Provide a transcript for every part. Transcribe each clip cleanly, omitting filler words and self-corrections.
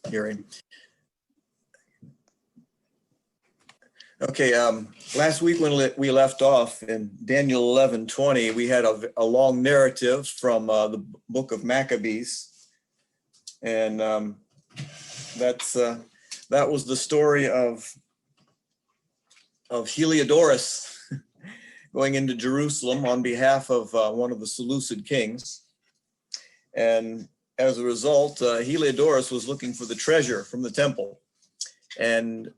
hearing. Okay, last week when we left off in Daniel 11:20, we had a long narrative from the book of Maccabees, and that was the story of Heliodorus going into Jerusalem on behalf of one of the Seleucid kings, and as a result, Heliodorus was looking for the treasure from the temple, and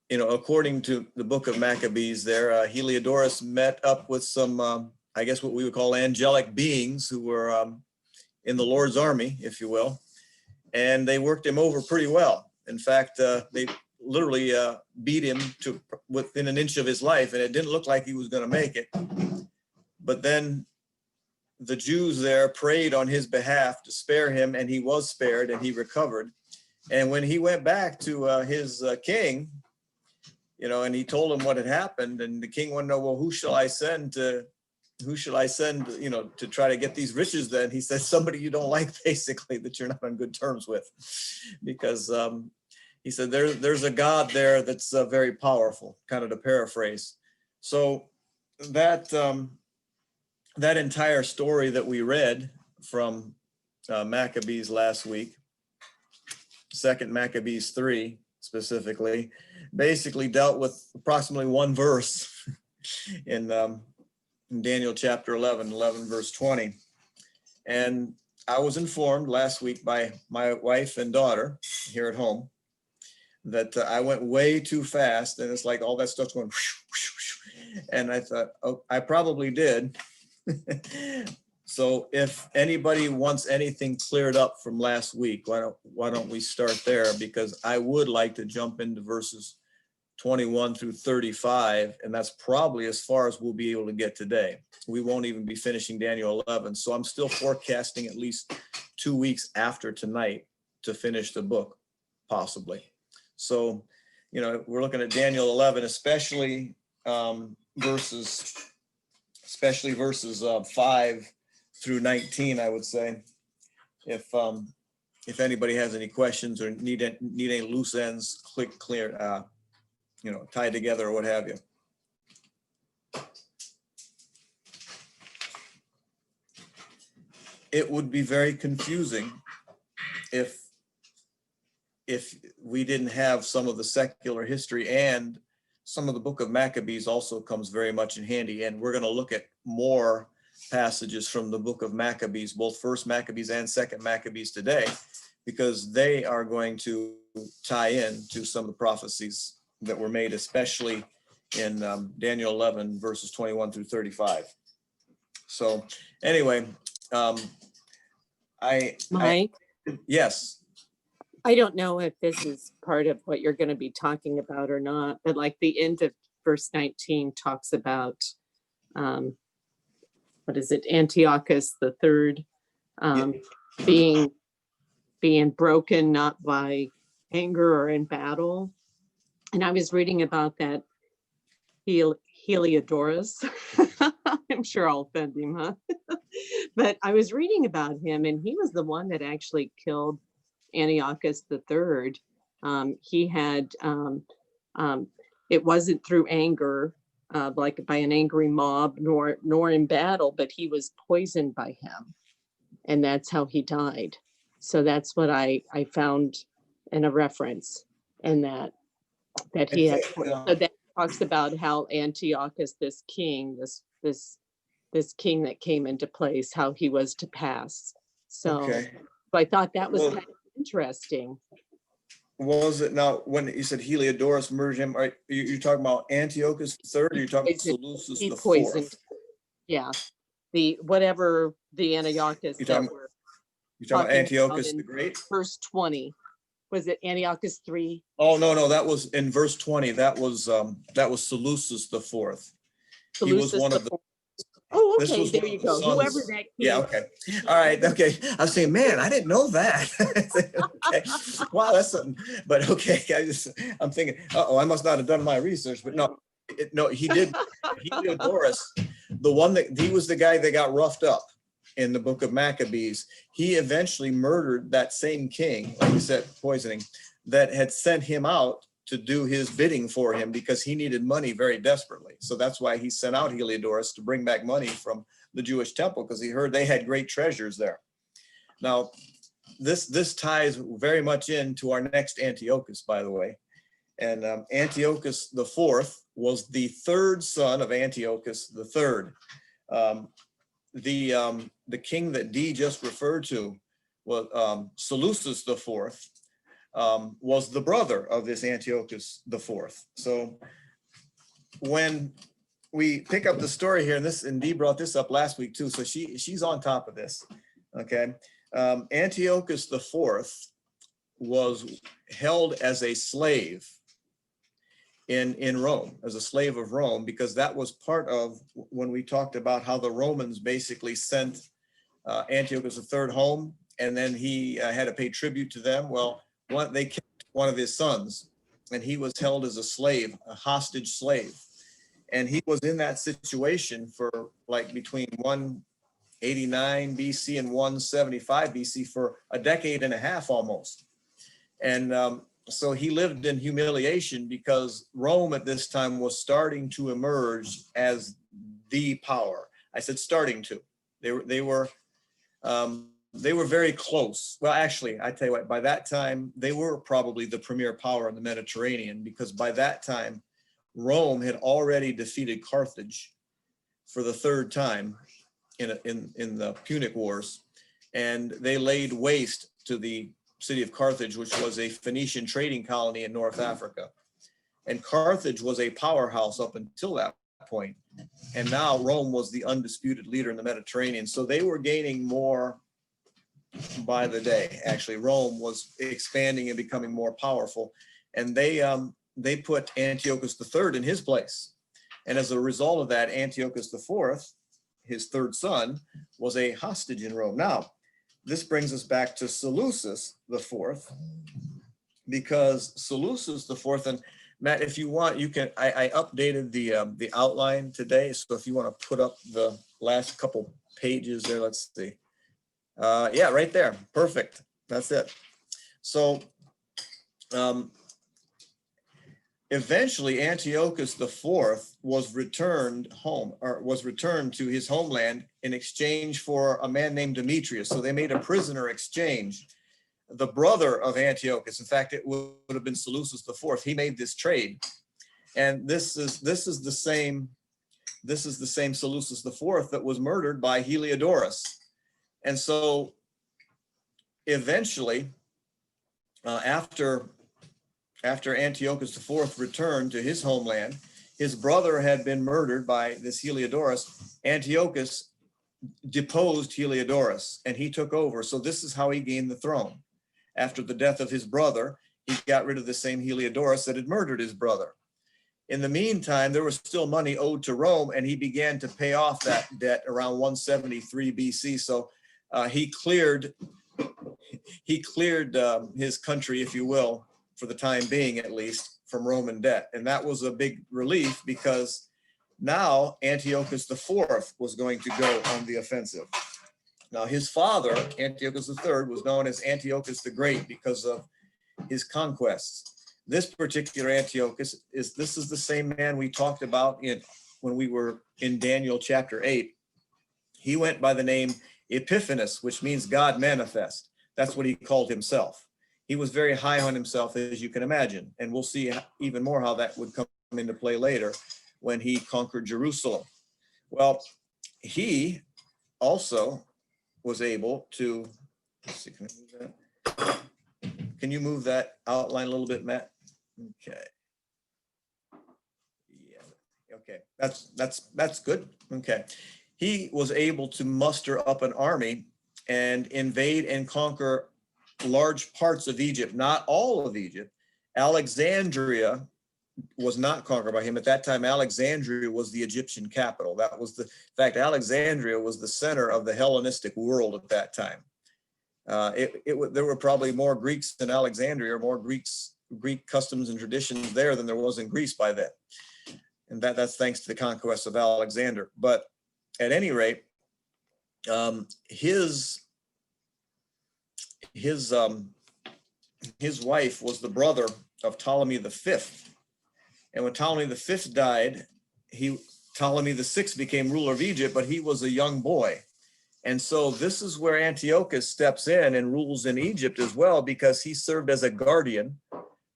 according to the book of Maccabees there, Heliodorus met up with some, I guess what we would call angelic beings who were in the Lord's army, if you will, and they worked him over pretty well. In fact, they literally beat him to within an inch of his life, and it didn't look like he was going to make it. But then the Jews there prayed on his behalf to spare him, and he was spared, and he recovered. And when he went back to his king, and he told him what had happened, and the king wanted to know, well, who shall I send to try to get these riches? Then he said, somebody you don't like, basically, that you're not on good terms with, because he said, there's a God there that's very powerful, kind of to paraphrase. So that entire story that we read from Maccabees last week, 2 Maccabees 3 specifically, basically dealt with approximately one verse in Daniel chapter 11 verse 20. And I was informed last week by my wife and daughter here at home that I went way too fast, and it's like all that stuff's going and I thought, oh, I probably did. So if anybody wants anything cleared up from last week, why don't we start there? Because I would like to jump into verses 21 through 35, and that's probably as far as we'll be able to get today. We won't even be finishing Daniel 11, so I'm still forecasting at least 2 weeks after tonight to finish the book, possibly. So, we're looking at Daniel 11, especially verses 5 through 19, I would say. If anybody has any questions or need any loose ends tied together or what have you. It would be very confusing if we didn't have some of the secular history, and some of the book of Maccabees also comes very much in handy. And we're going to look at more passages from the book of Maccabees, both First Maccabees and Second Maccabees today, because they are going to tie in to some of the prophecies that were made, especially in Daniel 11 verses 21 through 35. So anyway, Mike? Yes. I don't know if this is part of what you're going to be talking about or not, but like the end of verse 19 talks about, Antiochus Iv being broken, not by anger or in battle. And I was reading about that Heliodorus. I'm sure I'll offend him, huh? But I was reading about him, and he was the one that actually killed Antiochus III. He had, it wasn't through anger, like by an angry mob, nor in battle, but he was poisoned by him, and that's how he died. So that's what I found in a reference, and that he had. So that talks about how Antiochus, this king, this king that came into place, how he was to pass. So, okay. So I thought that was kind of interesting. Was it now when you said Heliodorus murdered him? Are you talking about Antiochus III, or you're talking about Seleucus the Fourth? Yeah, the Antiochus. You're talking about Antiochus the Great? Verse 20. Was it Antiochus III? Oh no, that was in verse 20. That was Seleucus the Fourth. He was one of the. Oh, okay, there you go. Whoever that king. Yeah, okay. All right, okay. I was saying, man, I didn't know that. Okay. Wow, that's something. But okay, I'm thinking, I must not have done my research. But no, he did. Heliodorus, the one he was the guy that got roughed up. in the book of Maccabees. He eventually murdered that same king, like we said, poisoning, that had sent him out to do his bidding for him because he needed money very desperately. So that's why he sent out Heliodorus to bring back money from the Jewish temple, because he heard they had great treasures there. Now, this ties very much into our next Antiochus, by the way. And Antiochus IV was the third son of Antiochus III. The king that Dee just referred to was Seleucus IV, was the brother of this Antiochus IV. So when we pick up the story here, and Dee brought this up last week too, so she's on top of this. Okay, Antiochus IV was held as a slave in Rome, as a slave of Rome, because that was part of when we talked about how the Romans basically sent Antiochus III home, and then he had to pay tribute to them. Well, they kept one of his sons, and he was held as a slave, a hostage slave. And he was in that situation for like between 189 BC and 175 BC for a decade and a half almost. And so he lived in humiliation because Rome at this time was starting to emerge as the power. I said starting to. They were very close. Well, actually, I tell you what, by that time, they were probably the premier power in the Mediterranean, because by that time, Rome had already defeated Carthage for the third time in the Punic Wars, and they laid waste to the city of Carthage, which was a Phoenician trading colony in North Africa. And Carthage was a powerhouse up until that point. And now Rome was the undisputed leader in the Mediterranean. So they were gaining more by the day. Actually, Rome was expanding and becoming more powerful. And they put Antiochus III in his place. And as a result of that, Antiochus IV, his third son, was a hostage in Rome. Now, this brings us back to Seleucus IV, because Seleucus IV, and Matt, if you want, you can, I updated the outline today. So if you want to put up the last couple pages there, let's see. Yeah, right there. Perfect. That's it. So eventually Antiochus IV was returned home, or was returned to his homeland in exchange for a man named Demetrius. So they made a prisoner exchange. The brother of Antiochus, in fact, it would have been Seleucus IV. He made this trade, and this is the same Seleucus IV that was murdered by Heliodorus. And so eventually, after Antiochus IV returned to his homeland, his brother had been murdered by this Heliodorus. Antiochus deposed Heliodorus and he took over. So this is how he gained the throne. After the death of his brother, he got rid of the same Heliodorus that had murdered his brother. In the meantime, there was still money owed to Rome, and he began to pay off that debt around 173 BC. So he cleared his country, if you will, for the time being at least, from Roman debt. And that was a big relief, because now Antiochus IV was going to go on the offensive. Now his father, Antiochus III, was known as Antiochus the Great because of his conquests. This particular Antiochus is the same man we talked about when we were in Daniel chapter 8. He went by the name Epiphanes, which means God manifest. That's what he called himself. He was very high on himself, as you can imagine. And we'll see even more how that would come into play later when he conquered Jerusalem. Well, he also was able to, let's see, can you move that outline a little bit, Matt? Okay. Yeah. Okay. That's good. Okay. He was able to muster up an army and invade and conquer large parts of Egypt, not all of Egypt. Alexandria was not conquered by him. At that time, Alexandria was the Egyptian capital. That was in fact, Alexandria was the center of the Hellenistic world at that time. There were probably more Greeks in Alexandria, or more Greek customs and traditions there than there was in Greece by then. And that's thanks to the conquest of Alexander. But at any rate, His wife was the brother of Ptolemy V. And when Ptolemy V died, Ptolemy VI became ruler of Egypt, but he was a young boy. And so this is where Antiochus steps in and rules in Egypt as well, because he served as a guardian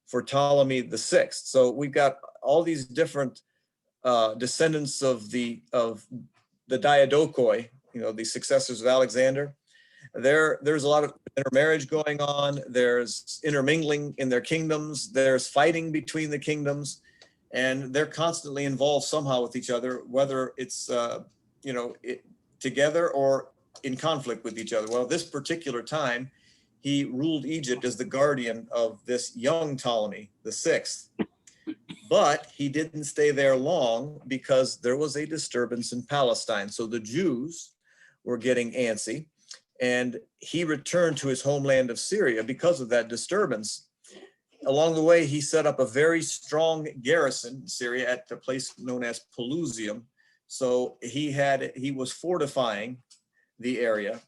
for Ptolemy VI. So we've got all these different descendants of the Diadokoi, the successors of Alexander. There's a lot of intermarriage going on. There's intermingling in their kingdoms. There's fighting between the kingdoms, and they're constantly involved somehow with each other, whether it's together or in conflict with each other. Well, this particular time, he ruled Egypt as the guardian of this young Ptolemy VI. But he didn't stay there long because there was a disturbance in Palestine. So the Jews were getting antsy, and he returned to his homeland of Syria because of that disturbance. Along the way, he set up a very strong garrison in Syria at the place known as Pelusium. So he was fortifying the area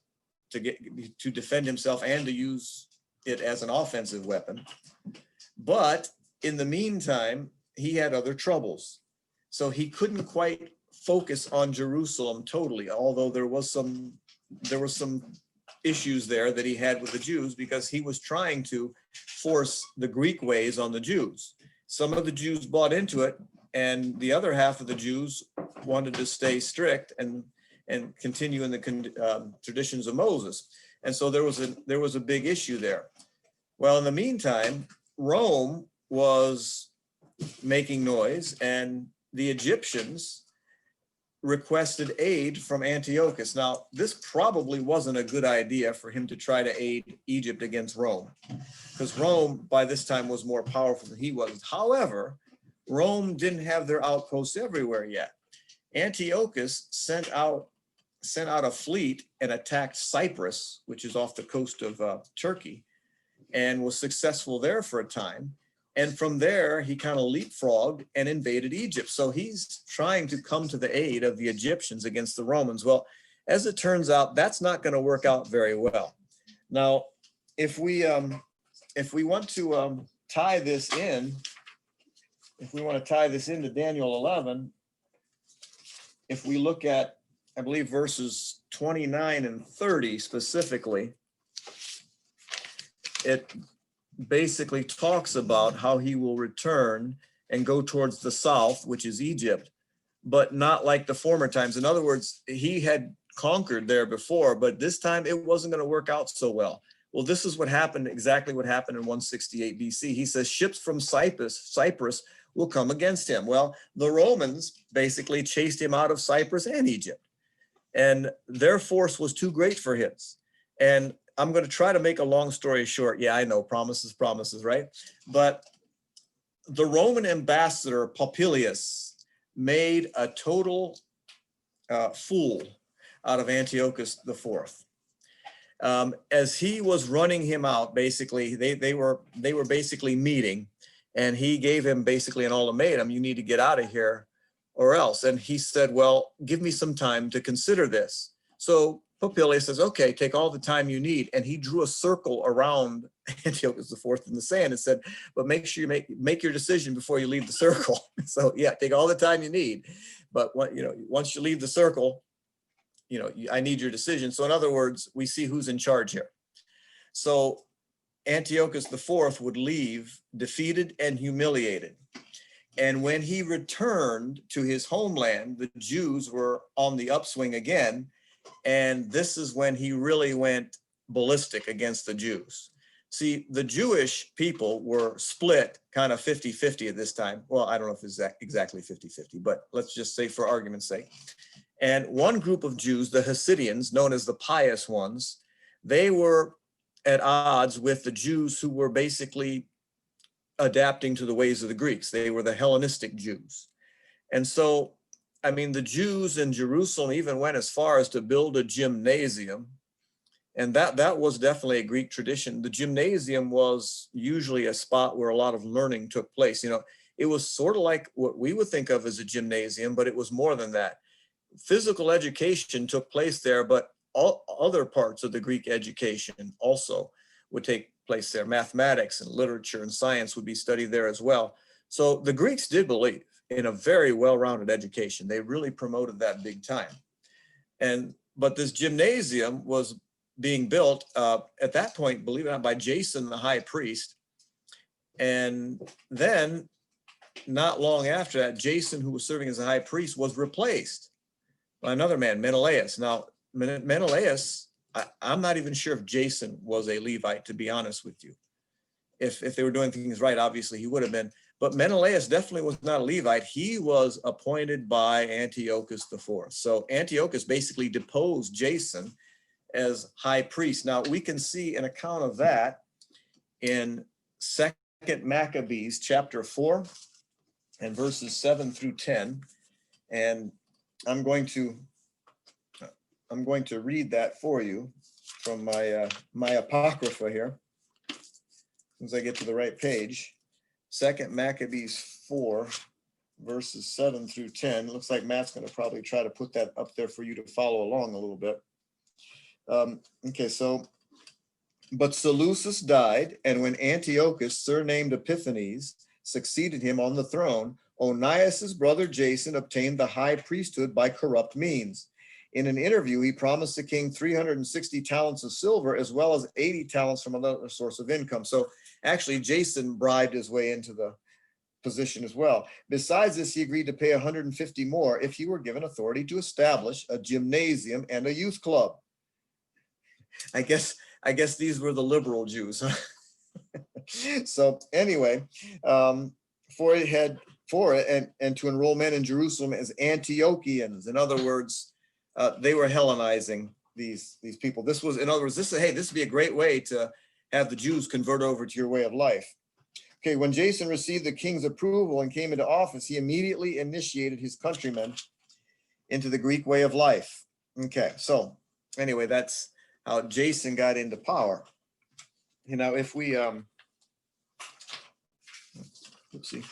to defend himself and to use it as an offensive weapon. But in the meantime, he had other troubles. So he couldn't quite focus on Jerusalem totally, although there were some issues there that he had with the Jews, because he was trying to force the Greek ways on the Jews. Some of the Jews bought into it, and the other half of the Jews wanted to stay strict and continue in the traditions of Moses. And so there was a big issue there. Well, in the meantime, Rome was making noise, and the Egyptians requested aid from Antiochus. Now, this probably wasn't a good idea for him to try to aid Egypt against Rome, because Rome by this time was more powerful than he was. However, Rome didn't have their outposts everywhere yet. Antiochus sent out a fleet and attacked Cyprus, which is off the coast of Turkey, and was successful there for a time. And from there, he kind of leapfrogged and invaded Egypt. So he's trying to come to the aid of the Egyptians against the Romans. Well, as it turns out, that's not going to work out very well. Now, if we want to tie this in, into Daniel 11, if we look at, I believe, verses 29 and 30 specifically, it basically talks about how he will return and go towards the south, which is Egypt, but not like the former times. In other words, he had conquered there before, but this time it wasn't going to work out so well. Well, this is exactly what happened in 168 BC. He says ships from Cyprus will come against him. Well, the Romans basically chased him out of Cyprus and Egypt, and their force was too great for his. And I'm going to try to make a long story short. Yeah, I know, promises, right? But the Roman ambassador Popilius made a total fool out of Antiochus IV. As he was running him out, basically, they were basically meeting, and he gave him basically an ultimatum: you need to get out of here or else. And he said, well, give me some time to consider this. So Popilius says, okay, take all the time you need. And he drew a circle around Antiochus IV in the sand and said, but make sure you make your decision before you leave the circle. So yeah, take all the time you need. But once you leave the circle, I need your decision. So in other words, we see who's in charge here. So Antiochus IV would leave defeated and humiliated. And when he returned to his homeland, the Jews were on the upswing again. And this is when he really went ballistic against the Jews. See, the Jewish people were split kind of 50-50 at this time. Well, I don't know if it's exactly 50-50, but let's just say for argument's sake. And one group of Jews, the Hasidians, known as the pious ones, they were at odds with the Jews who were basically adapting to the ways of the Greeks. They were the Hellenistic Jews. And so, the Jews in Jerusalem even went as far as to build a gymnasium. And that was definitely a Greek tradition. The gymnasium was usually a spot where a lot of learning took place. It was sort of like what we would think of as a gymnasium, but it was more than that. Physical education took place there, but all other parts of the Greek education also would take place there. Mathematics and literature and science would be studied there as well. So the Greeks did believe in a very well-rounded education. They really promoted that big time. But this gymnasium was being built at that point, believe it or not, by Jason, the high priest. And then not long after that, Jason, who was serving as a high priest, was replaced by another man, Menelaus. Now, Menelaus, I'm not even sure if Jason was a Levite, to be honest with you. If they were doing things right, obviously he would have been. But Menelaus definitely was not a Levite. He was appointed by Antiochus IV. So Antiochus basically deposed Jason as high priest. Now, we can see an account of that in 2 Maccabees Chapter 4 and verses 7 through 10. And I'm going to read that for you from my Apocrypha here. As I get to the right page, 2 Maccabees 4, verses 7 through 10. Looks like Matt's going to probably try to put that up there for you to follow along a little bit. Okay, so, but Seleucus died, and when Antiochus, surnamed Epiphanes, succeeded him on the throne, Onias's brother Jason obtained the high priesthood by corrupt means. In an interview, he promised the king 360 talents of silver, as well as 80 talents from another source of income. So actually, Jason bribed his way into the position as well. Besides this, he agreed to pay 150 more if he were given authority to establish a gymnasium and a youth club. I guess these were the liberal Jews. Huh? So anyway, for it and to enroll men in Jerusalem as Antiochians. In other words, they were Hellenizing these people. This was, in other words, this would be a great way to have the Jews convert over to your way of life. Okay, when Jason received the king's approval and came into office, he immediately initiated his countrymen into the Greek way of life. Okay, so anyway, that's how Jason got into power. You know, if we, let's see.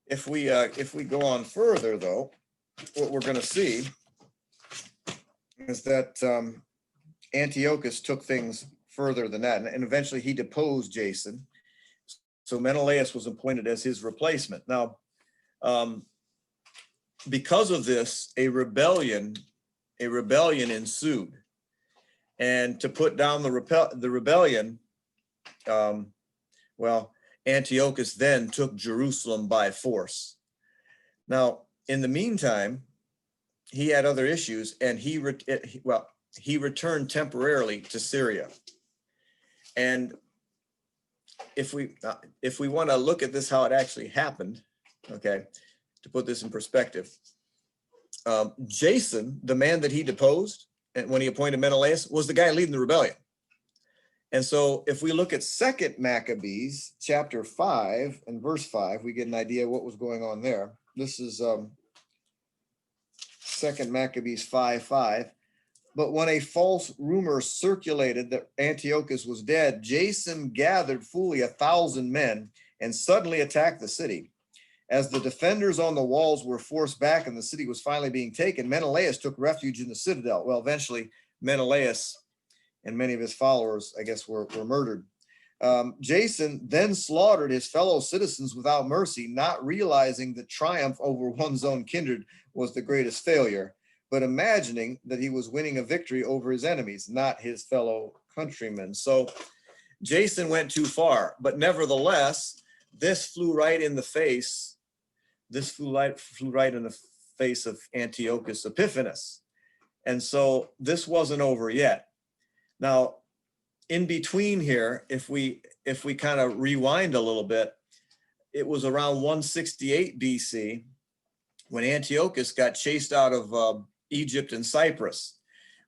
If we go on further, though, what we're going to see is that Antiochus took things further than that, and eventually he deposed Jason. So Menelaus was appointed as his replacement. Now, because of this, a rebellion ensued, and to put down the rebellion, well, Antiochus then took Jerusalem by force. Now, in the meantime, he had other issues, and he returned temporarily to Syria. And if we want to look at this, how it actually happened, okay, to put this in perspective, Jason, the man that he deposed, and when he appointed Menelaus, was the guy leading the rebellion. And so if we look at 2 Maccabees chapter 5 and verse 5, we get an idea of what was going on there. This is 2 Maccabees 5:5. But when a false rumor circulated that Antiochus was dead, Jason gathered fully 1,000 men and suddenly attacked the city. As the defenders on the walls were forced back and the city was finally being taken, Menelaus took refuge in the citadel. Well, eventually Menelaus and many of his followers, I guess, were murdered. Jason then slaughtered his fellow citizens without mercy, not realizing that triumph over one's own kindred was the greatest failure, but imagining that he was winning a victory over his enemies, not his fellow countrymen. So Jason went too far, but nevertheless, this flew right in the face. This flew right in the face of Antiochus Epiphanes. And so this wasn't over yet. Now, in between here, if we kind of rewind a little bit, it was around 168 BC when Antiochus got chased out of Egypt and Cyprus.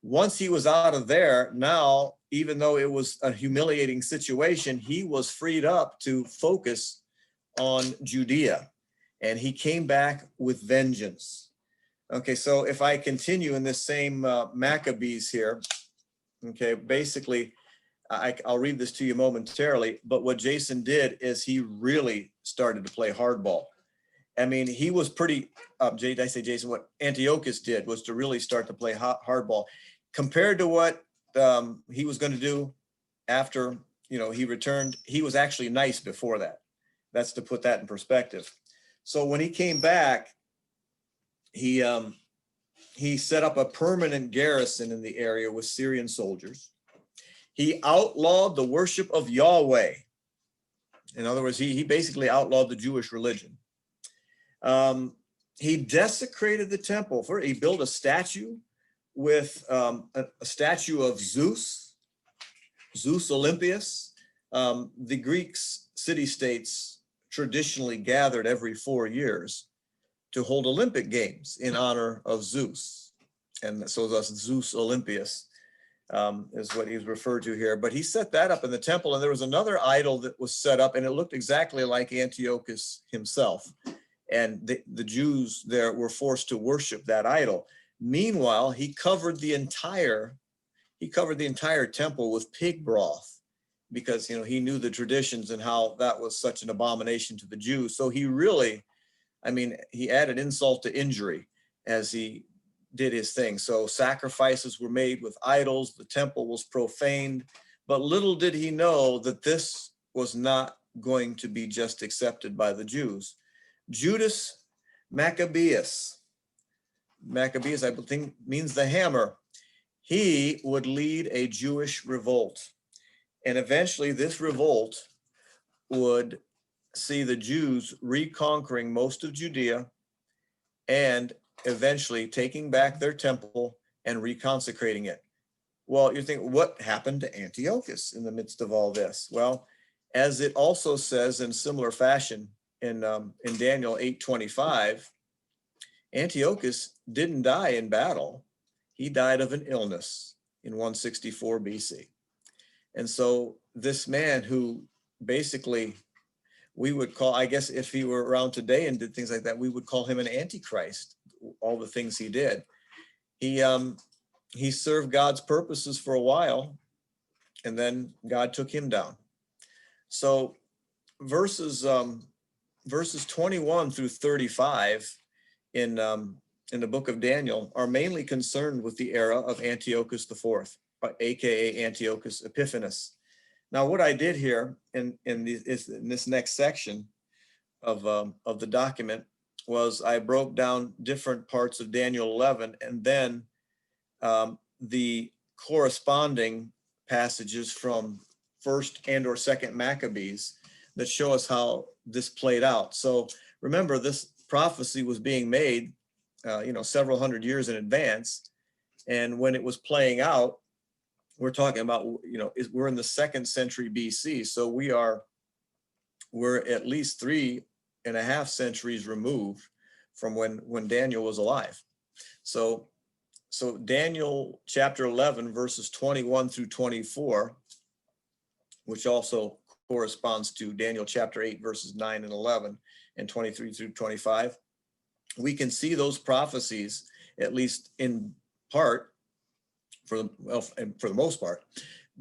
Once he was out of there, now, even though it was a humiliating situation, he was freed up to focus on Judea, and he came back with vengeance. Okay, so if I continue in this same Maccabees here, okay, basically, I'll read this to you momentarily, but what Jason did is he really started to play hardball. I mean, he was pretty, did I say Jason, what Antiochus did was to really start to play hardball compared to what he was going to do after, he returned. He was actually nice before that. That's to put that in perspective. So when he came back, he set up a permanent garrison in the area with Syrian soldiers. He outlawed the worship of Yahweh. In other words, he basically outlawed the Jewish religion. He desecrated the temple. He built a statue with a statue of Zeus Olympius. The Greeks city-states traditionally gathered every 4 years to hold Olympic Games in honor of Zeus. And so thus Zeus Olympius is what he's referred to here. But he set that up in the temple, and there was another idol that was set up, and it looked exactly like Antiochus himself. And the Jews there were forced to worship that idol. Meanwhile, he covered the entire temple with pig broth because he knew the traditions and how that was such an abomination to the Jews. So he really, he added insult to injury as he did his thing. So sacrifices were made with idols, the temple was profaned, but little did he know that this was not going to be just accepted by the Jews. Judas Maccabeus, I think means the hammer. He would lead a Jewish revolt. And eventually this revolt would see the Jews reconquering most of Judea and eventually taking back their temple and reconsecrating it. Well, you're thinking, what happened to Antiochus in the midst of all this? Well, as it also says in similar fashion in Daniel 8:25, Antiochus didn't die in battle. He died of an illness in 164 BC. And so this man who basically we would call, I guess if he were around today and did things like that, we would call him an antichrist, all the things he did. He served God's purposes for a while, and then God took him down. So verses 21 through 35 in the book of Daniel are mainly concerned with the era of Antiochus IV, aka Antiochus Epiphanes. Now, what I did here in this next section of the document was I broke down different parts of Daniel 11 and then the corresponding passages from 1st and or 2nd Maccabees that show us how this played out. So remember, this prophecy was being made, several hundred years in advance. And when it was playing out, we're talking about, we're in the 2nd century BC. So we're at least 3.5 centuries removed from when Daniel was alive. So Daniel chapter 11, verses 21 through 24, which also corresponds to Daniel chapter 8, verses 9 and 11, and 23 through 25. We can see those prophecies, at least in part, for the most part,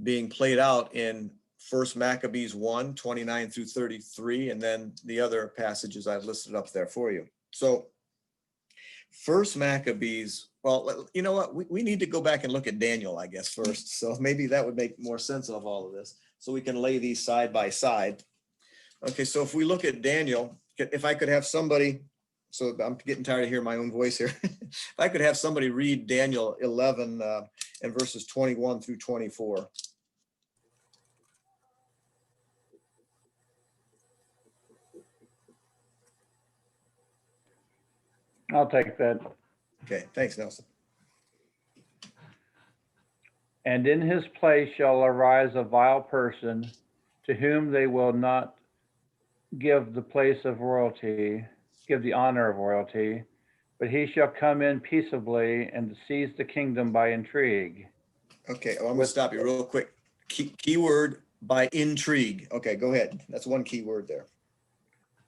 being played out in 1st Maccabees 1, 29 through 33, and then the other passages I've listed up there for you. So 1st Maccabees, well, you know what? We need to go back and look at Daniel, I guess, first. So maybe that would make more sense of all of this. So we can lay these side by side. Okay, so if we look at Daniel, if I could have somebody, so I'm getting tired of hearing my own voice here. If I could have somebody read Daniel 11 and verses 21 through 24. I'll take that. Okay, thanks, Nelson. And in his place shall arise a vile person, to whom they will not give the place of royalty, give the honor of royalty, but he shall come in peaceably and seize the kingdom by intrigue. Okay, well, I'm gonna stop you real quick. Keyword by intrigue. Okay, go ahead. That's one key word there.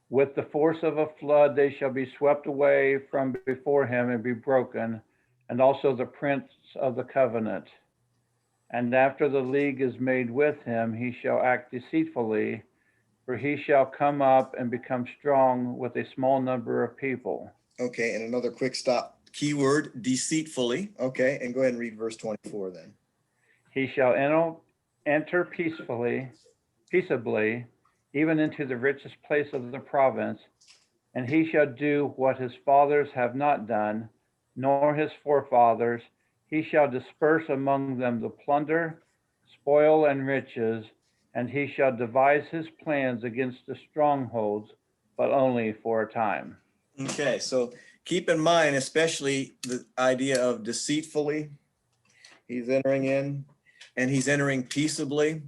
With the force of a flood they shall be swept away from before him and be broken, and also the prince of the covenant. And after the league is made with him, he shall act deceitfully, for he shall come up and become strong with a small number of people. Okay, and another quick stop. Keyword, deceitfully. Okay, and go ahead and read verse 24 then. He shall enter peaceably, even into the richest place of the province, and he shall do what his fathers have not done, nor his forefathers. He shall disperse among them the plunder, spoil, and riches, and he shall devise his plans against the strongholds, but only for a time. Okay, so keep in mind, especially the idea of deceitfully. He's entering in, and he's entering peaceably,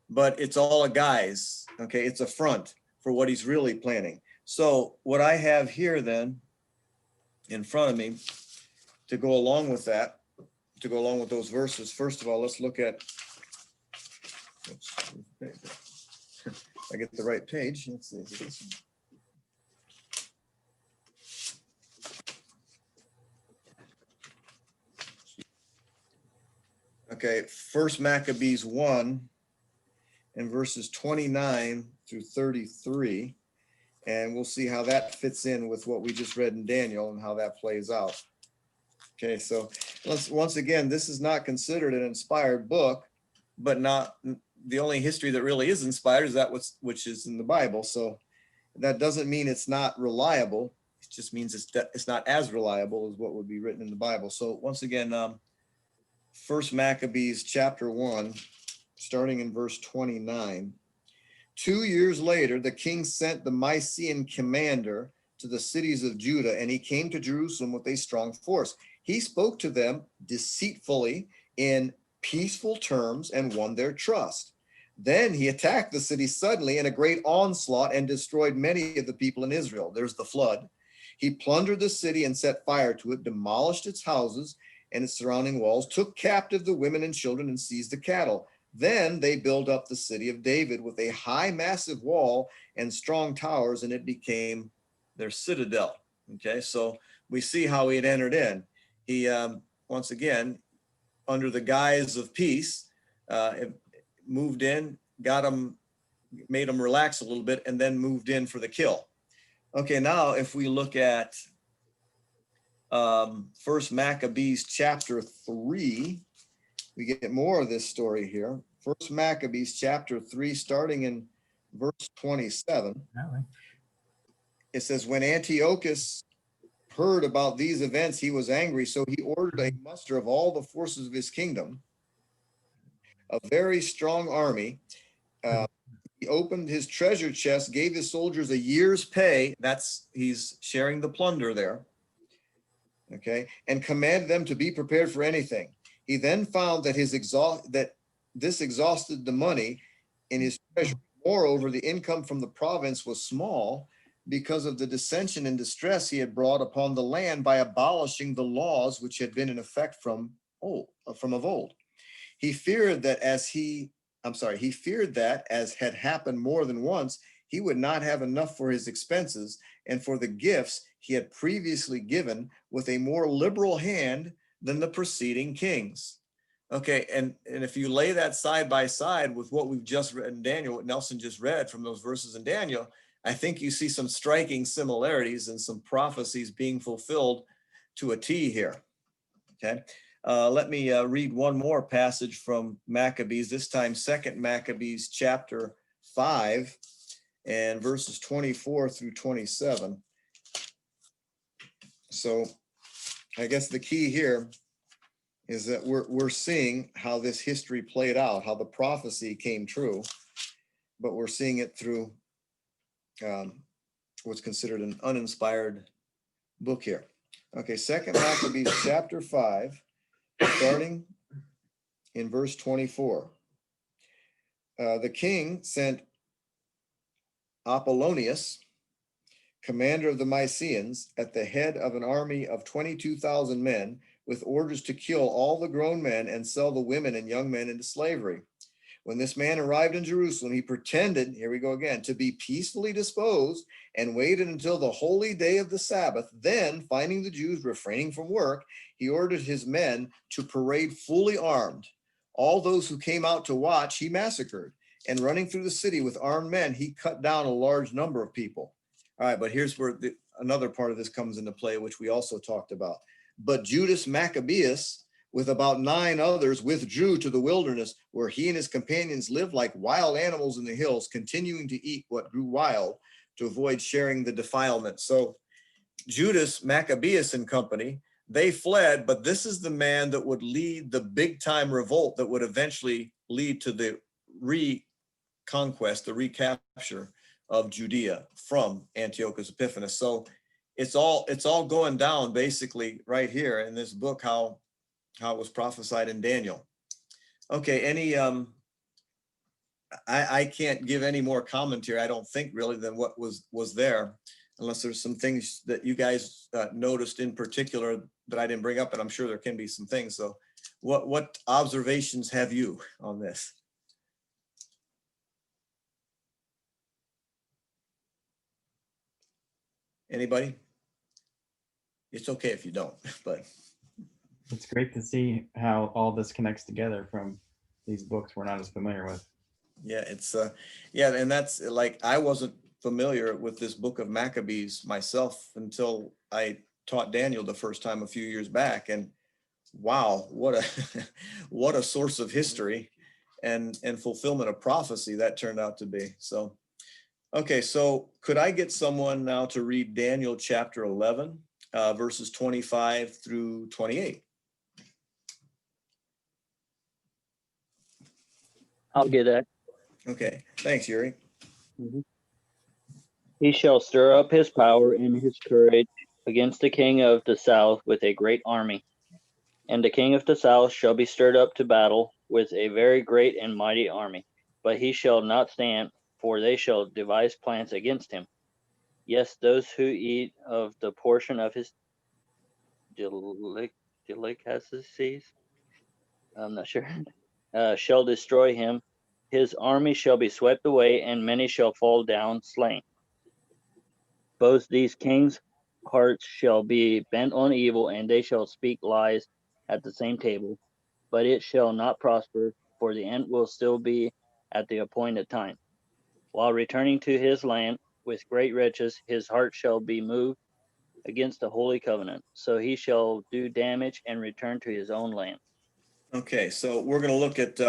but it's all a guise. Okay, it's a front for what he's really planning. So what I have here then in front of me to go along with that, to go along with those verses, first of all, let's look at, oops, I get the right page. Let's see. Is it this one? Okay, First Maccabees 1 and verses 29 through 33. And we'll see how that fits in with what we just read in Daniel and how that plays out. Okay, so once again, this is not considered an inspired book, but not the only history that really is inspired is that which is in the Bible. So that doesn't mean it's not reliable. It just means it's not as reliable as what would be written in the Bible. So once again, First Maccabees chapter 1, starting in verse 29. 2 years later, the king sent the Mysian commander to the cities of Judah, and he came to Jerusalem with a strong force. He spoke to them deceitfully in peaceful terms and won their trust. Then he attacked the city suddenly in a great onslaught and destroyed many of the people in Israel. There's the flood. He plundered the city and set fire to it, demolished its houses and its surrounding walls, took captive the women and children, and seized the cattle. Then they built up the city of David with a high, massive wall and strong towers, and it became their citadel. Okay, so we see how he had entered in. He, once again, under the guise of peace, moved in, got them, made them relax a little bit, and then moved in for the kill. Okay, now if we look at First Maccabees chapter 3, we get more of this story here. First Maccabees chapter 3, starting in verse 27. It says, when Antiochus heard about these events, he was angry, so he ordered a muster of all the forces of his kingdom, a very strong army. He opened his treasure chest, gave his soldiers a year's pay. He's sharing the plunder there. Okay, and commanded them to be prepared for anything. He then found that this exhausted the money in his treasury. Moreover, the income from the province was small because of the dissension and distress he had brought upon the land by abolishing the laws which had been in effect from of old. He feared that as had happened more than once, he would not have enough for his expenses and for the gifts he had previously given with a more liberal hand than the preceding kings. Okay, and if you lay that side by side with what we've just read in Daniel, what Nelson just read from those verses in Daniel, I think you see some striking similarities and some prophecies being fulfilled to a T here. Okay, let me read one more passage from Maccabees, this time Second Maccabees chapter 5 and verses 24 through 27. So I guess the key here is that we're seeing how this history played out, how the prophecy came true, but we're seeing it through what's considered an uninspired book here. Okay, Second Maccabees chapter 5, starting in verse 24. The king sent Apollonius, commander of the Mysians, at the head of an army of 22,000 men, with orders to kill all the grown men and sell the women and young men into slavery. When this man arrived in Jerusalem, he pretended, here we go again, to be peacefully disposed and waited until the holy day of the Sabbath. Then, finding the Jews refraining from work, he ordered his men to parade fully armed. All those who came out to watch, he massacred, and running through the city with armed men, he cut down a large number of people. All right, but here's where another part of this comes into play, which we also talked about. But Judas Maccabeus, with about 9 others, withdrew to the wilderness, where he and his companions lived like wild animals in the hills, continuing to eat what grew wild to avoid sharing the defilement. So Judas Maccabeus and company, they fled, but this is the man that would lead the big time revolt that would eventually lead to the reconquest, the recapture of Judea from Antiochus Epiphanes. So it's all going down basically right here in this book, how it was prophesied in Daniel. Okay, I can't give any more commentary, I don't think, really, than what was there, unless there's some things that you guys noticed in particular that I didn't bring up, and I'm sure there can be some things. So what observations have you on this? Anybody? It's okay if you don't, but It's great to see how all this connects together from these books we're not as familiar with. yeah, it's yeah, and that's like, I wasn't familiar with this book of Maccabees myself until I taught Daniel the first time a few years back, and wow, what a what a source of history and fulfillment of prophecy that turned out to be. So okay, so could I get someone now to read Daniel chapter 11, verses 25 through 28? I'll get that. Okay, thanks, Yuri. Mhm. He shall stir up his power and his courage against the king of the south with a great army. And the king of the south shall be stirred up to battle with a very great and mighty army. But he shall not stand, for they shall devise plans against him. Yes, those who eat of the portion of his delicacies, I'm not sure, shall destroy him. His army shall be swept away, and many shall fall down slain. Both these kings' hearts shall be bent on evil, and they shall speak lies at the same table. But it shall not prosper, for the end will still be at the appointed time. While returning to his land with great riches, his heart shall be moved against the holy covenant. So he shall do damage and return to his own land. Okay, so we're going to look at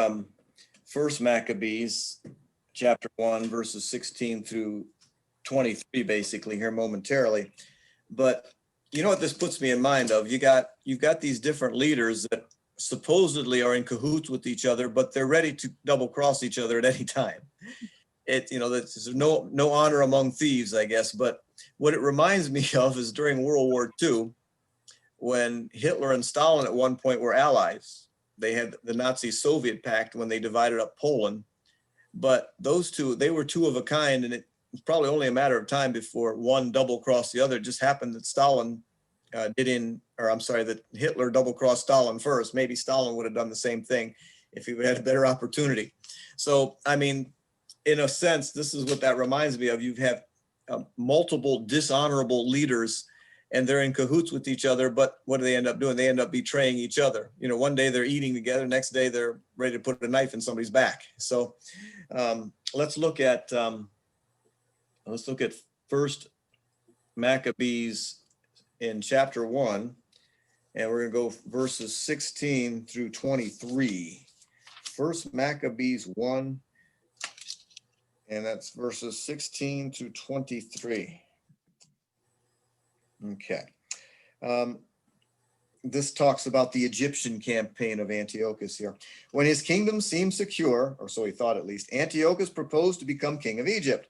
First Maccabees chapter 1, verses 16 through 23, basically here momentarily. But you know what this puts me in mind of? You've got these different leaders that supposedly are in cahoots with each other, but they're ready to double cross each other at any time. There's no honor among thieves, I guess. But what it reminds me of is during World War II, when Hitler and Stalin at one point were allies. They had the Nazi-Soviet pact when they divided up Poland. But those two, they were two of a kind, and it was probably only a matter of time before one double-crossed the other. It just happened that that Hitler double-crossed Stalin first. Maybe Stalin would have done the same thing if he would have had a better opportunity. So, I mean, in a sense, this is what that reminds me of. You have multiple dishonorable leaders, and they're in cahoots with each other, but what do they end up doing? They end up betraying each other. One day they're eating together, next day they're ready to put a knife in somebody's back. So let's look at First Maccabees in chapter 1, and we're gonna go verses 16 through 23. First Maccabees 1, and that's verses 16 to 23. Okay. This talks about the Egyptian campaign of Antiochus here. When his kingdom seemed secure, or so he thought at least, Antiochus proposed to become king of Egypt,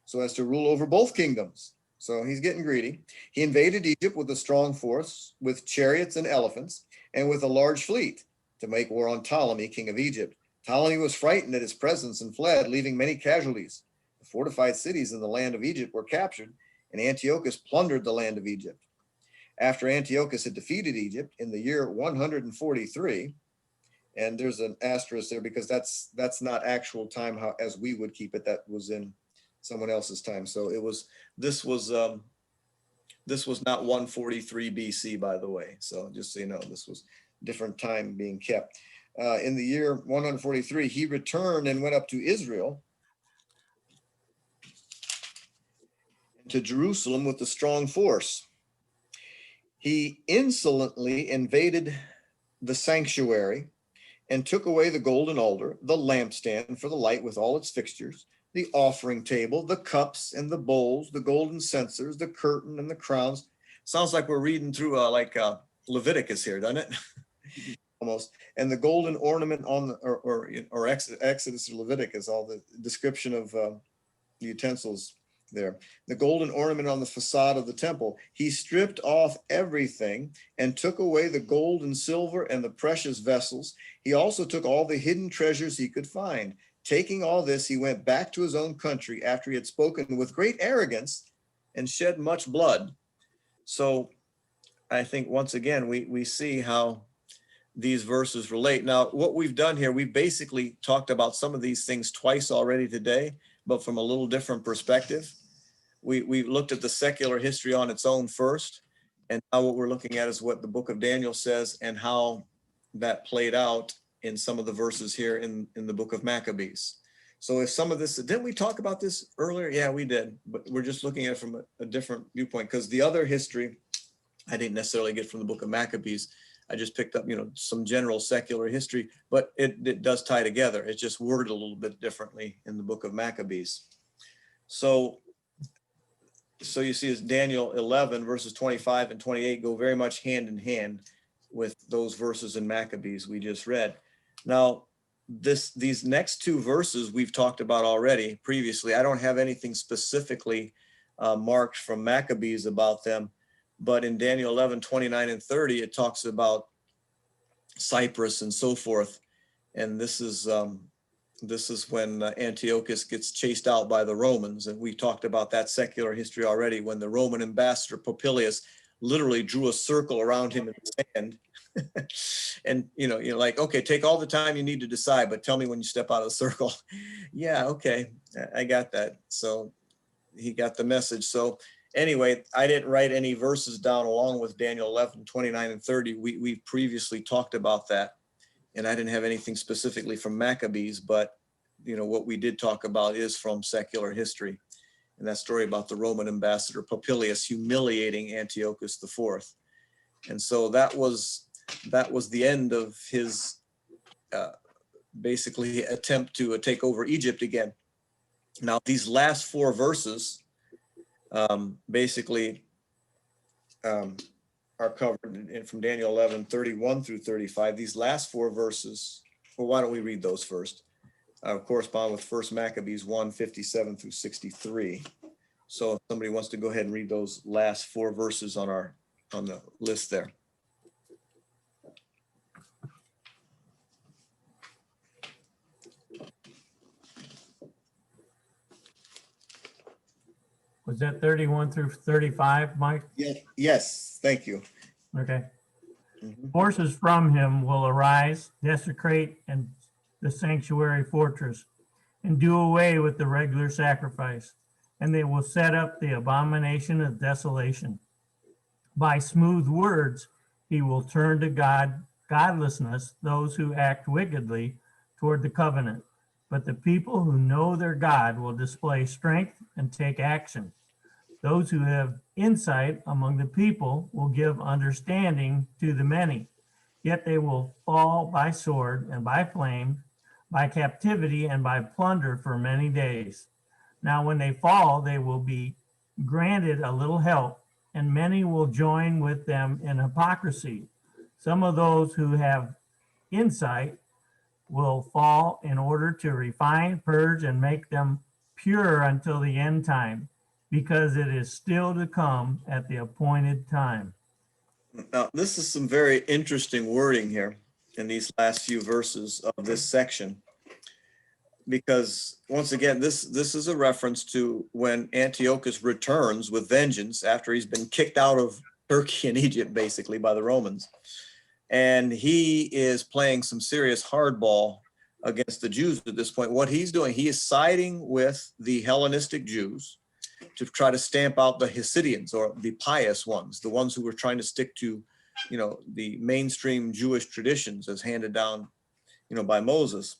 so as to rule over both kingdoms. So he's getting greedy. He invaded Egypt with a strong force, with chariots and elephants, and with a large fleet to make war on Ptolemy, king of Egypt. Ptolemy was frightened at his presence and fled, leaving many casualties. The fortified cities in the land of Egypt were captured, and Antiochus plundered the land of Egypt. After Antiochus had defeated Egypt in the year 143, and there's an asterisk there because that's not actual time as we would keep it. That was in someone else's time. So this was not 143 BC, by the way. So just so you know, this was different time being kept. in the year 143, he returned and went up to Israel, to Jerusalem with a strong force. He insolently invaded the sanctuary and took away the golden altar, the lampstand for the light with all its fixtures, the offering table, the cups and the bowls, the golden censers, the curtain and the crowns. Sounds like we're reading through Leviticus here, doesn't it? Almost. And the golden ornament on the, or Exodus or Leviticus, all the description of the utensils there. The golden ornament on the facade of the temple. He stripped off everything and took away the gold and silver and the precious vessels. He also took all the hidden treasures he could find. Taking all this, he went back to his own country after he had spoken with great arrogance and shed much blood. So I think once again, we see how these verses relate. Now, what we've done here, we basically talked about some of these things twice already today, but from a little different perspective. We looked at the secular history on its own first, and now what we're looking at is what the book of Daniel says and how that played out in some of the verses here in the book of Maccabees. So if some of this, didn't we talk about this earlier? Yeah, we did, but we're just looking at it from a different viewpoint, because the other history I didn't necessarily get from the book of Maccabees. I just picked up, some general secular history, but it does tie together. It's just worded a little bit differently in the book of Maccabees. So you see, as Daniel 11 verses 25 and 28 go very much hand in hand with those verses in Maccabees we just read. Now, these next two verses we've talked about already previously. I don't have anything specifically marked from Maccabees about them, but in Daniel 11, 29 and 30, it talks about Cyprus and so forth. And this is when Antiochus gets chased out by the Romans. And we talked about that secular history already, when the Roman ambassador Popilius literally drew a circle around him in the sand. And, you're like, okay, take all the time you need to decide, but tell me when you step out of the circle. Yeah, okay, I got that. So he got the message. So anyway, I didn't write any verses down along with Daniel 11, 29 and 30. We previously talked about that. And I didn't have anything specifically from Maccabees, but what we did talk about is from secular history, and that story about the Roman ambassador Popilius humiliating Antiochus IV. And so that was the end of his basically attempt to take over Egypt again. Now, these last four verses basically are covered from Daniel 11, 31 through 35. These last four verses, well, why don't we read those first? Correspond with First Maccabees 1, 57 through 63. So if somebody wants to go ahead and read those last four verses on the list there. Was that 31 through 35, Mike? Yes, thank you. Okay. Mhm. Forces from him will arise, desecrate and the sanctuary fortress, and do away with the regular sacrifice, and they will set up the abomination of desolation. By smooth words, he will turn to godlessness those who act wickedly toward the covenant. But the people who know their God will display strength and take action. Those who have insight among the people will give understanding to the many. Yet they will fall by sword and by flame, by captivity and by plunder for many days. Now, when they fall, they will be granted a little help, and many will join with them in hypocrisy. Some of those who have insight will fall in order to refine, purge, and make them pure until the end time, because it is still to come at the appointed time. Now, this is some very interesting wording here in these last few verses of this section, because once again, this is a reference to when Antiochus returns with vengeance after he's been kicked out of Turkey and Egypt, basically, by the Romans. And he is playing some serious hardball against the Jews at this point. What he's doing, he is siding with the Hellenistic Jews to try to stamp out the Hasidians, or the pious ones, the ones who were trying to stick to, the mainstream Jewish traditions as handed down by Moses.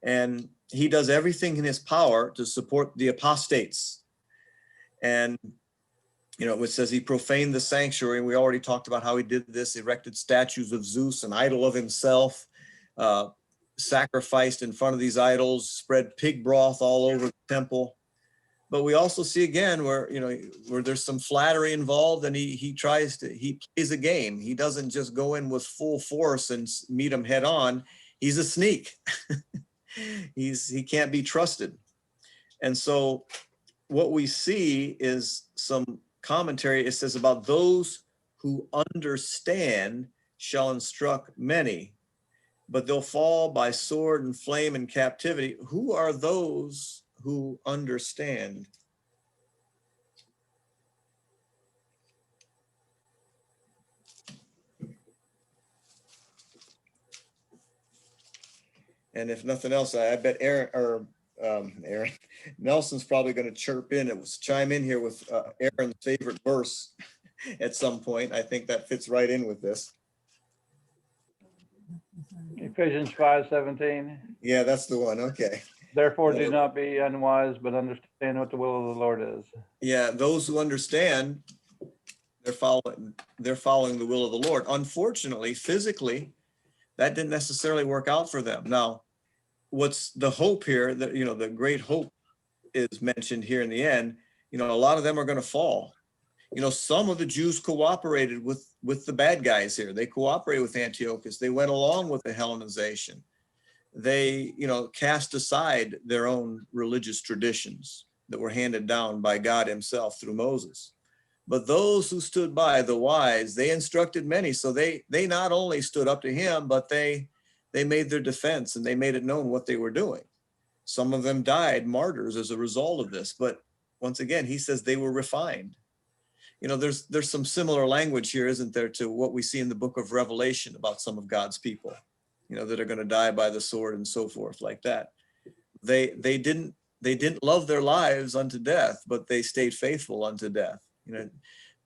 And he does everything in his power to support the apostates. And, it says he profaned the sanctuary. And we already talked about how he did this, erected statues of Zeus, an idol of himself, sacrificed in front of these idols, spread pig broth all over the temple. But we also see again where there's some flattery involved, and he plays a game. He doesn't just go in with full force and meet them head on. He's a sneak. He can't be trusted. And so what we see is some commentary. It says, about those who understand shall instruct many, but they'll fall by sword and flame and captivity. Who are those who understand? And if nothing else, I bet Aaron Nelson's probably going to chime in here with Aaron's favorite verse at some point. I think that fits right in with this. Ephesians 5:17. Yeah, that's the one. Okay. Therefore, do not be unwise, but understand what the will of the Lord is. Yeah, those who understand, they're following the will of the Lord. Unfortunately, physically, that didn't necessarily work out for them. Now, what's the hope here? That the great hope is mentioned here in the end. A lot of them are going to fall. Some of the Jews cooperated with the bad guys here. They cooperated with Antiochus. They went along with the Hellenization. They, cast aside their own religious traditions that were handed down by God himself through Moses. But those who stood by, the wise, they instructed many. So they not only stood up to him, but they made their defense, and they made it known what they were doing. Some of them died martyrs as a result of this. But once again, he says they were refined. There's some similar language here, isn't there, to what we see in the book of Revelation about some of God's people, that are going to die by the sword and so forth like that. They didn't love their lives unto death, but they stayed faithful unto death.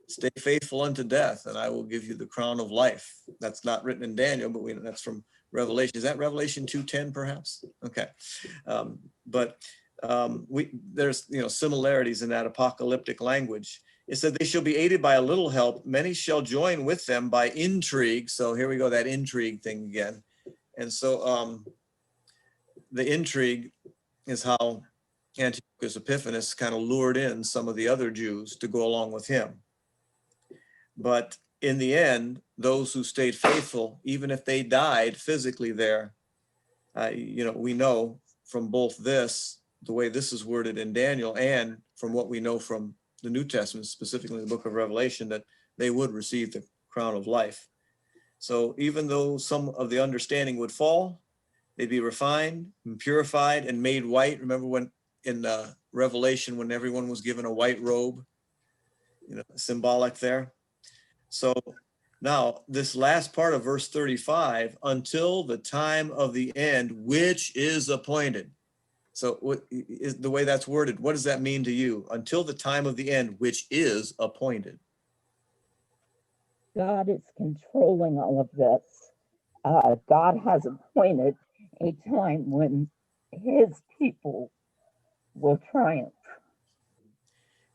Stay faithful unto death, and I will give you the crown of life. That's not written in Daniel, but that's from Revelation. Is that Revelation 2:10 perhaps? Okay. There's similarities in that apocalyptic language. It said they shall be aided by a little help. Many shall join with them by intrigue. So here we go, that intrigue thing again. And so the intrigue is how Antiochus Epiphanes kind of lured in some of the other Jews to go along with him. But in the end, those who stayed faithful, even if they died physically there, we know from both the way this is worded in Daniel, and from what we know from the New Testament, specifically the book of Revelation, that they would receive the crown of life. So even though some of the understanding would fall, they'd be refined and purified and made white. Remember when in Revelation, when everyone was given a white robe, symbolic there. So now this last part of verse 35, until the time of the end, which is appointed. So what is the way that's worded? What does that mean to you? Until the time of the end, which is appointed. God is controlling all of this. God has appointed a time when his people will triumph.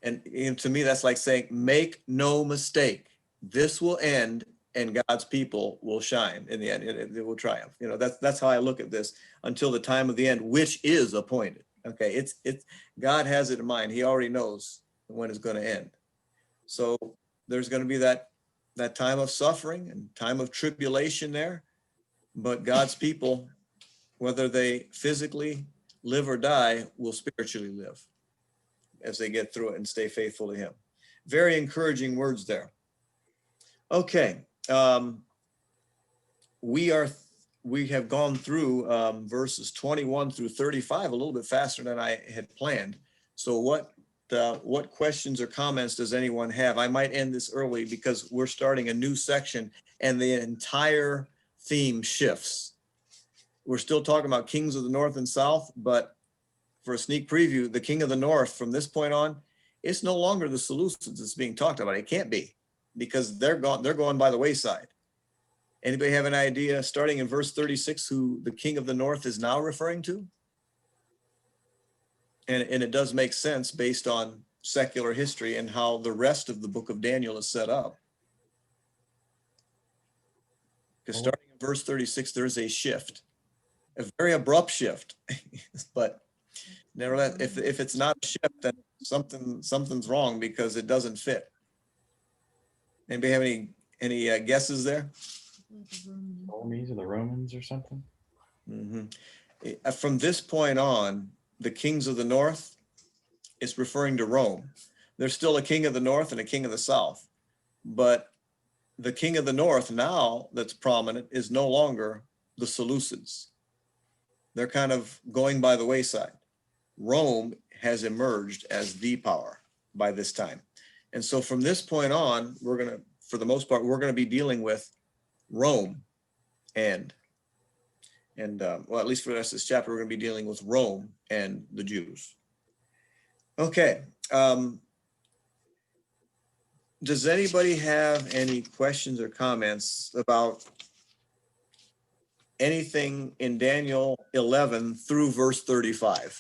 And to me, that's like saying, make no mistake, this will end and God's people will shine in the end. It will triumph. That's how I look at this, until the time of the end, which is appointed. Okay, it's God has it in mind. He already knows when it's going to end. So there's going to be that time of suffering and time of tribulation there. But God's people, whether they physically live or die, will spiritually live as they get through it and stay faithful to him. Very encouraging words there. Okay. We have gone through verses 21 through 35 a little bit faster than I had planned. So what questions or comments does anyone have? I might end this early because we're starting a new section and the entire theme shifts. We're still talking about kings of the north and south, but for a sneak preview, the king of the north from this point on, it's no longer the Seleucids that's being talked about. It can't be, because they're going by the wayside. Anybody have an idea, starting in verse 36, who the king of the north is now referring to? And it does make sense based on secular history and how the rest of the book of Daniel is set up. Because starting in verse 36, there's a shift, a very abrupt shift. But nevertheless, if it's not a shift, then something's wrong because it doesn't fit. Anybody have any guesses there? Armies or the Romans or something? From this point on, the kings of the north is referring to Rome. There's still a king of the north and a king of the south, but the king of the north now that's prominent is no longer the Seleucids. They're kind of going by the wayside. Rome has emerged as the power by this time. And so from this point on, for the most part, we're going to be dealing with Rome well, at least for the rest of this chapter, we're going to be dealing with Rome and the Jews. Okay. Does anybody have any questions or comments about anything in Daniel 11 through verse 35?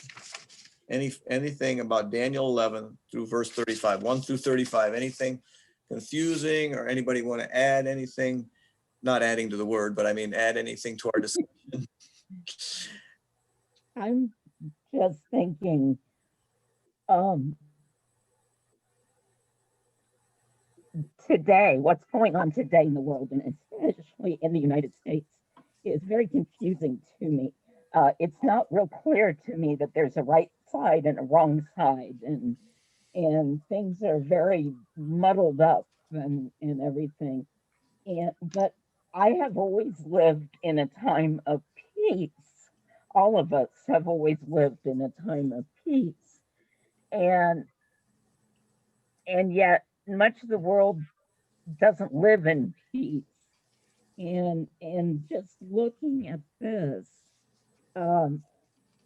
Anything about Daniel 11 through verse 35, 1 through 35, anything confusing, or anybody want to add anything? Not adding to the word, but I mean, add anything to our discussion. I'm just thinking, today, what's going on today in the world, and especially in the United States, is very confusing to me. It's not real clear to me that there's a right side and a wrong side, and things are very muddled up and everything. But I have always lived in a time of peace. All of us have always lived in a time of peace. And yet much of the world doesn't live in peace. And just looking at this,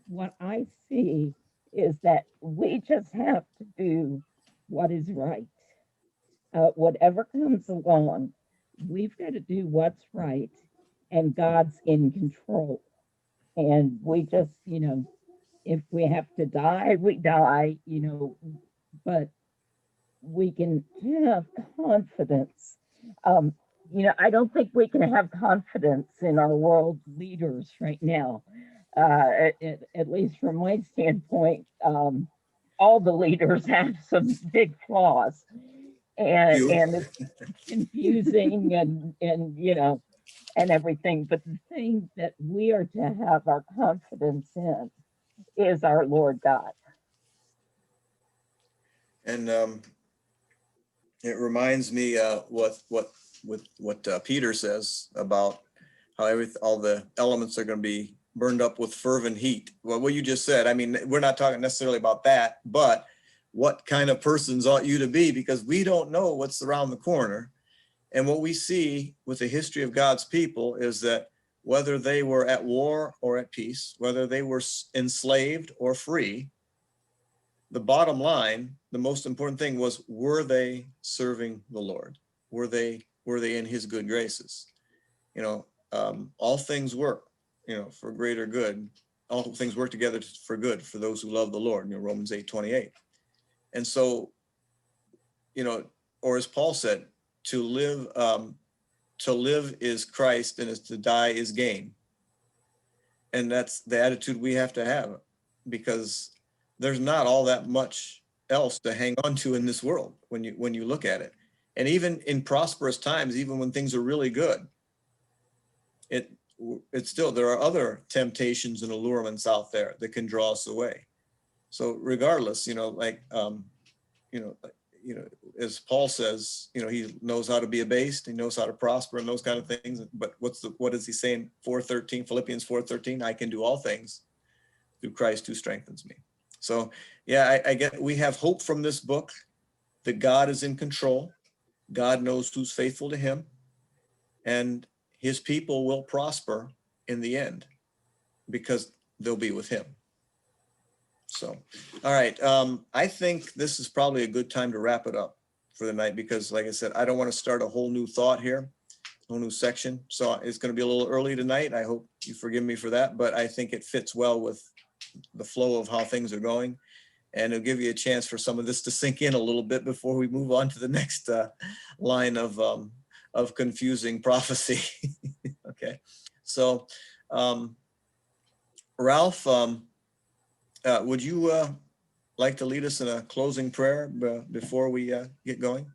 what I see is that we just have to do what is right. Whatever comes along, we've got to do what's right, and God's in control. And we just, if we have to die, we die, but we can have confidence. I don't think we can have confidence in our world leaders right now. At least from my standpoint, all the leaders have some big flaws, and it's confusing and everything. But the thing that we are to have our confidence in is our Lord God. And it reminds me what Peter says about how all the elements are going to be burned up with fervent heat. Well, what you just said, I mean, we're not talking necessarily about that, but what kind of persons ought you to be? Because we don't know what's around the corner. And what we see with the history of God's people is that whether they were at war or at peace, whether they were enslaved or free, the bottom line, the most important thing was, were they serving the Lord? Were they in his good graces? All things work, for greater good. All things work together for good for those who love the Lord, Romans 8:28. And so, or as Paul said, to live is Christ, and to die is gain. And that's the attitude we have to have, because there's not all that much else to hang on to in this world when you look at it. And even in prosperous times, even when things are really good, it's still, there are other temptations and allurements out there that can draw us away. So regardless, as Paul says, he knows how to be abased, he knows how to prosper and those kind of things. But what is he saying? 4:13, Philippians 4:13, I can do all things through Christ who strengthens me. So yeah, we have hope from this book that God is in control. God knows who's faithful to him, and his people will prosper in the end because they'll be with him. So, all right. I think this is probably a good time to wrap it up for the night, because like I said, I don't want to start a whole new thought here. whole new section. So it's going to be a little early tonight. I hope you forgive me for that, but I think it fits well with the flow of how things are going. And it'll give you a chance for some of this to sink in a little bit before we move on to the next line of confusing prophecy. Okay, so Ralph, would you like to lead us in a closing prayer before we get going?